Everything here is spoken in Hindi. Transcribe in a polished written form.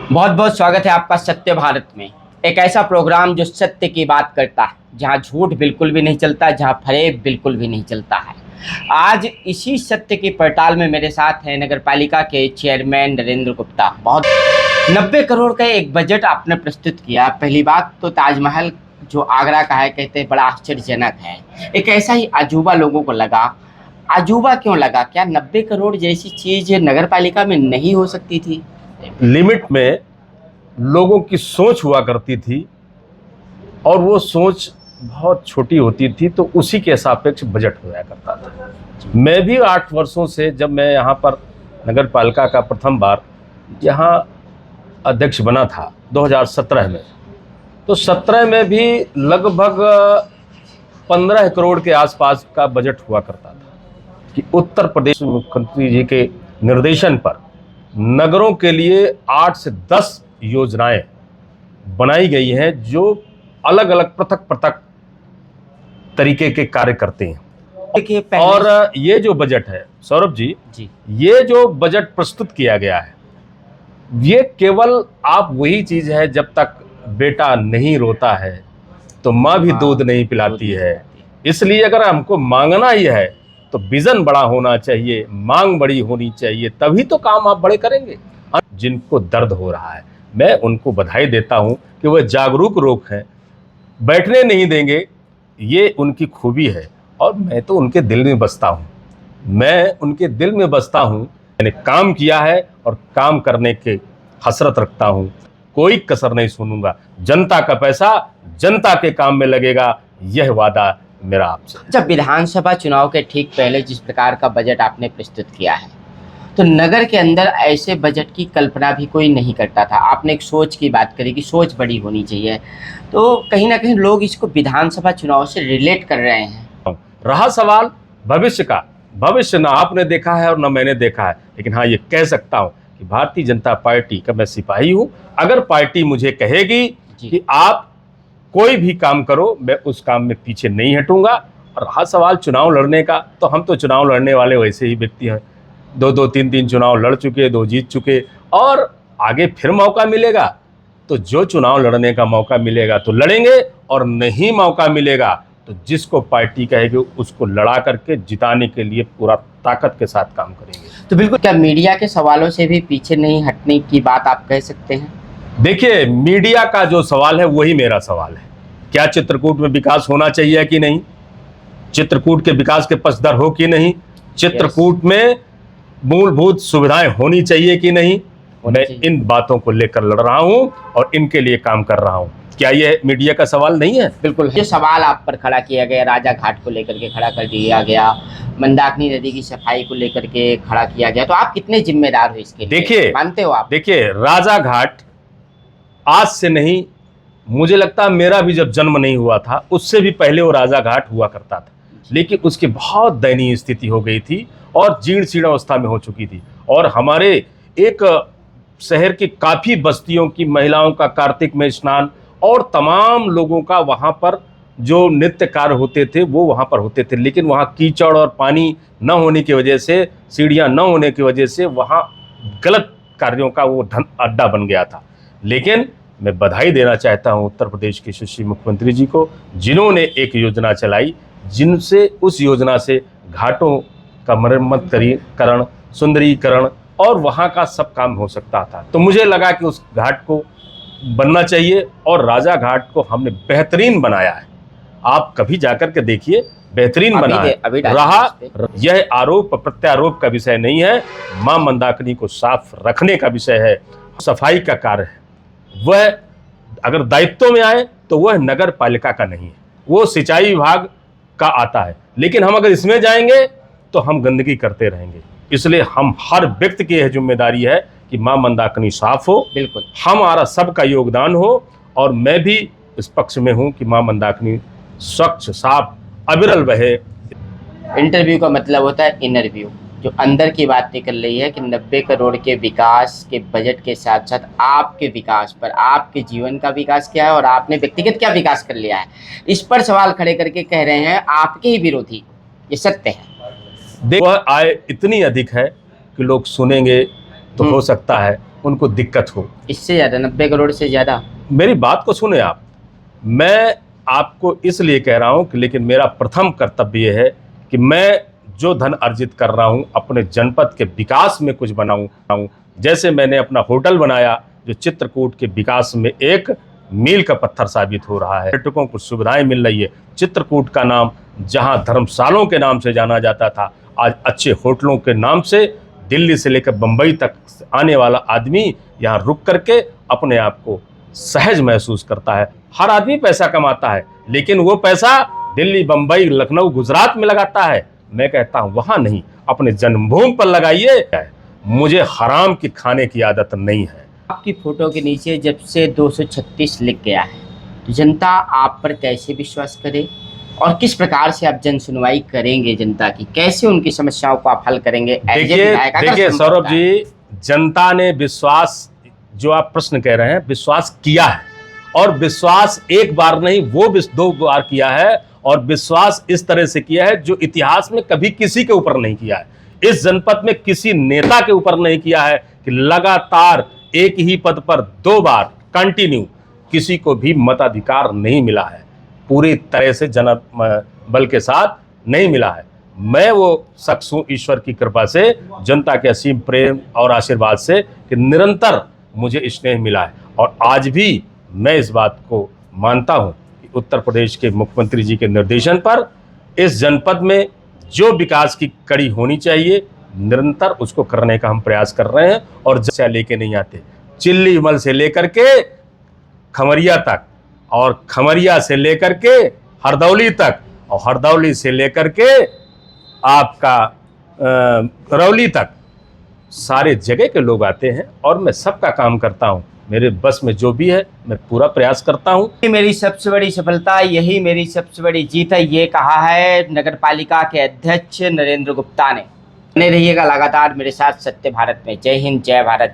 बहुत बहुत स्वागत है आपका सत्य भारत में। एक ऐसा प्रोग्राम जो सत्य की बात करता है, जहां झूठ बिल्कुल भी नहीं चलता, जहां फरेब बिल्कुल भी नहीं चलता है। आज इसी सत्य की पड़ताल में मेरे साथ हैं नगर पालिका के चेयरमैन नरेंद्र गुप्ता। बहुत 90 करोड़ का एक बजट आपने प्रस्तुत किया। पहली बात तो ताजमहल जो आगरा का है, कहते हैं बड़ा आश्चर्यजनक है। एक ऐसा ही अजूबा लोगों को लगा। अजूबा क्यों लगा? क्या 90 करोड़ जैसी चीज नगर पालिका में नहीं हो सकती थी? लिमिट में लोगों की सोच हुआ करती थी और वो सोच बहुत छोटी होती थी, तो उसी के सापेक्ष बजट होया करता था। मैं भी 8 वर्षों से, जब मैं यहाँ पर नगर पालिका का प्रथम बार यहाँ अध्यक्ष बना था 2017 में, तो 17 में भी लगभग 15 करोड़ के आसपास का बजट हुआ करता था कि उत्तर प्रदेश मुख्यमंत्री जी के निर्देशन पर नगरों के लिए 8 से 10 योजनाएं बनाई गई हैं जो अलग अलग पृथक पृथक तरीके के कार्य करते हैं। और ये जो बजट है सौरभ जी, ये जो बजट प्रस्तुत किया गया है, ये केवल आप वही चीज है, जब तक बेटा नहीं रोता है तो माँ भी दूध नहीं पिलाती है। इसलिए अगर हमको मांगना ही है तो विजन बड़ा होना चाहिए, मांग बड़ी होनी चाहिए, तभी तो काम आप बड़े करेंगे। जिनको दर्द हो रहा है, मैं उनको बधाई देता हूं कि वह जागरूक लोग हैं, बैठने नहीं देंगे, ये उनकी खूबी है। और मैं तो उनके दिल में बसता हूं, मैं उनके दिल में बसता हूं। मैंने काम किया है और काम करने के हसरत रखता हूं, कोई कसर नहीं सुनूंगा। जनता का पैसा जनता के काम में लगेगा, यह वादा मेरा आपसे। जब विधानसभा चुनाव के ठीक पहले जिस प्रकार का बजट आपने प्रस्तुत किया है, तो नगर के अंदर ऐसे बजट की कल्पना भी कोई नहीं करता था। आपने एक सोच की बात करी कि सोच बड़ी होनी चाहिए, तो कहीं ना कहीं लोग इसको विधानसभा चुनाव से रिलेट कर रहे हैं। रहा सवाल भविष्य का, भविष्य ना आपने देखा है और ना मैंने देखा है, लेकिन हाँ ये कह सकता हूँ कि भारतीय जनता पार्टी का मैं सिपाही हूँ। अगर पार्टी मुझे कहेगी कि आप कोई भी काम करो, मैं उस काम में पीछे नहीं हटूंगा। और रहा सवाल चुनाव लड़ने का, तो हम तो चुनाव लड़ने वाले वैसे ही व्यक्ति हैं, 2-2, 3-3 चुनाव लड़ चुके, 2 जीत चुके, और आगे फिर मौका मिलेगा तो जो चुनाव लड़ने का मौका मिलेगा तो लड़ेंगे, और नहीं मौका मिलेगा तो जिसको पार्टी कहेगी उसको लड़ा करके जिताने के लिए पूरा ताकत के साथ काम करेंगे। तो बिल्कुल, क्या मीडिया के सवालों से भी पीछे नहीं हटने की बात आप कह सकते हैं? देखिए, मीडिया का जो सवाल है वही मेरा सवाल है। क्या चित्रकूट में विकास होना चाहिए कि नहीं? चित्रकूट के विकास के पक्षधर हो कि नहीं? चित्रकूट में मूलभूत सुविधाएं होनी चाहिए कि नहीं? मैं इन बातों को लेकर लड़ रहा हूं और इनके लिए काम कर रहा हूं। क्या ये मीडिया का सवाल नहीं है? बिल्कुल, ये सवाल आप पर खड़ा किया गया, राजा घाट को लेकर के खड़ा कर दिया गया, मंदाकिनी नदी की सफाई को लेकर के खड़ा किया गया, तो आप कितने जिम्मेदार हो इसके लिए? देखिए, मानते हो आप? देखिए, राजा घाट आज से नहीं, मुझे लगता है मेरा भी जब जन्म नहीं हुआ था उससे भी पहले वो राजा घाट हुआ करता था, लेकिन उसकी बहुत दयनीय स्थिति हो गई थी और जीर्ण शीर्ण अवस्था में हो चुकी थी। और हमारे एक शहर की काफी बस्तियों की महिलाओं का कार्तिक में स्नान और तमाम लोगों का वहां पर जो नित्य कार्य होते थे वो वहां पर होते थे, लेकिन वहां कीचड़ और पानी न होने की वजह से, सीढ़ियां न होने की वजह से वहां गलत कार्यों का वो अड्डा बन गया था। लेकिन मैं बधाई देना चाहता हूं उत्तर प्रदेश के यशस्वी मुख्यमंत्री जी को, जिन्होंने एक योजना चलाई, जिनसे उस योजना से घाटों का मरम्मतकरण, सुंदरीकरण और वहां का सब काम हो सकता था। तो मुझे लगा कि उस घाट को बनना चाहिए और राजा घाट को हमने बेहतरीन बनाया है। आप कभी जाकर के देखिए, बेहतरीन बना है। रहा यह आरोप प्रत्यारोप का विषय नहीं है, मां मंदाकिनी को साफ रखने का विषय है, सफाई का कार्य है। वह अगर दायित्व में आए तो वह नगर पालिका का नहीं है, वो सिंचाई विभाग का आता है। लेकिन हम अगर इसमें जाएंगे तो हम गंदगी करते रहेंगे। इसलिए हम हर व्यक्ति की यह जिम्मेदारी है कि मां मंदाकिनी साफ हो, बिल्कुल हमारा सबका योगदान हो। और मैं भी इस पक्ष में हूं कि मां मंदाकिनी स्वच्छ, साफ, अविरल बहे। इंटरव्यू का मतलब होता है इनरव्यू, जो अंदर की बात निकल रही है कि 90 करोड़ के विकास के बजट के साथ साथ आपके विकास पर, आपके जीवन का विकास क्या है और आपने व्यक्तिगत क्या विकास कर लिया है, इस पर सवाल खड़े करके कह रहे हैं आपके ही विरोधी। ये सत्य है। वह आय इतनी अधिक है कि लोग सुनेंगे तो हो सकता है उनको दिक्कत हो। इससे ज़्यादा 90 करोड़ से ज़्यादा? मेरी बात को सुने आप, मैं आपको इसलिए कह रहा हूं कि लेकिन मेरा प्रथम कर्तव्य यह है कि मैं जो धन अर्जित कर रहा हूं अपने जनपद के विकास में कुछ बनाऊं। जैसे मैंने अपना होटल बनाया जो चित्रकूट के विकास में एक मील का पत्थर साबित हो रहा है। पर्यटकों को सुविधाएं मिल रही है। चित्रकूट का नाम जहां धर्मशालों के नाम से जाना जाता था, आज अच्छे होटलों के नाम से दिल्ली से लेकर बंबई तक आने वाला आदमी यहाँ रुक करके अपने आप को सहज महसूस करता है। हर आदमी पैसा कमाता है, लेकिन वो पैसा दिल्ली, बंबई, लखनऊ, गुजरात में लगाता है। मैं कहता हूँ वहाँ नहीं, अपने जन्मभूमि पर लगाइए। मुझे हराम की खाने की आदत नहीं है। आपकी फोटो के नीचे जब से 236 लिख गया है, तो जनता आप पर कैसे विश्वास करे और किस प्रकार से आप जन सुनवाई करेंगे? जनता की कैसे उनकी समस्याओं को आप हल करेंगे? देखिए सौरभ जी, जनता ने विश्वास, जो आप प्रश्न कह रहे हैं, विश्वास किया है। और विश्वास एक बार नहीं, वो 2 बार किया है। और विश्वास इस तरह से किया है जो इतिहास में कभी किसी के ऊपर नहीं किया है। इस जनपद में किसी नेता के ऊपर नहीं किया है कि लगातार एक ही पद पर 2 बार कंटिन्यू किसी को भी मताधिकार नहीं मिला है। पूरी तरह से जन बल के साथ नहीं मिला है। मैं वो शख्स हूँ ईश्वर की कृपा से, जनता के असीम प्रेम और आशीर्वाद से, कि निरंतर मुझे स्नेह मिला है। और आज भी मैं इस बात को मानता हूँ कि उत्तर प्रदेश के मुख्यमंत्री जी के निर्देशन पर इस जनपद में जो विकास की कड़ी होनी चाहिए, निरंतर उसको करने का हम प्रयास कर रहे हैं। और जैसे लेके नहीं आते, चिल्लीमल से लेकर के खमरिया तक, और खमरिया से लेकर के हरदौली तक, और हरदौली से लेकर के आपका करौली तक, सारे जगह के लोग आते हैं और मैं सबका काम करता हूं। मेरे बस में जो भी है मैं पूरा प्रयास करता हूं। यही मेरी सबसे बड़ी सफलता, यही मेरी सबसे बड़ी जीत है, ये कहा है नगर पालिका के अध्यक्ष नरेंद्र गुप्ता ने। बने रहिएगा लगातार मेरे साथ सत्य भारत में। जय हिंद, जय भारत।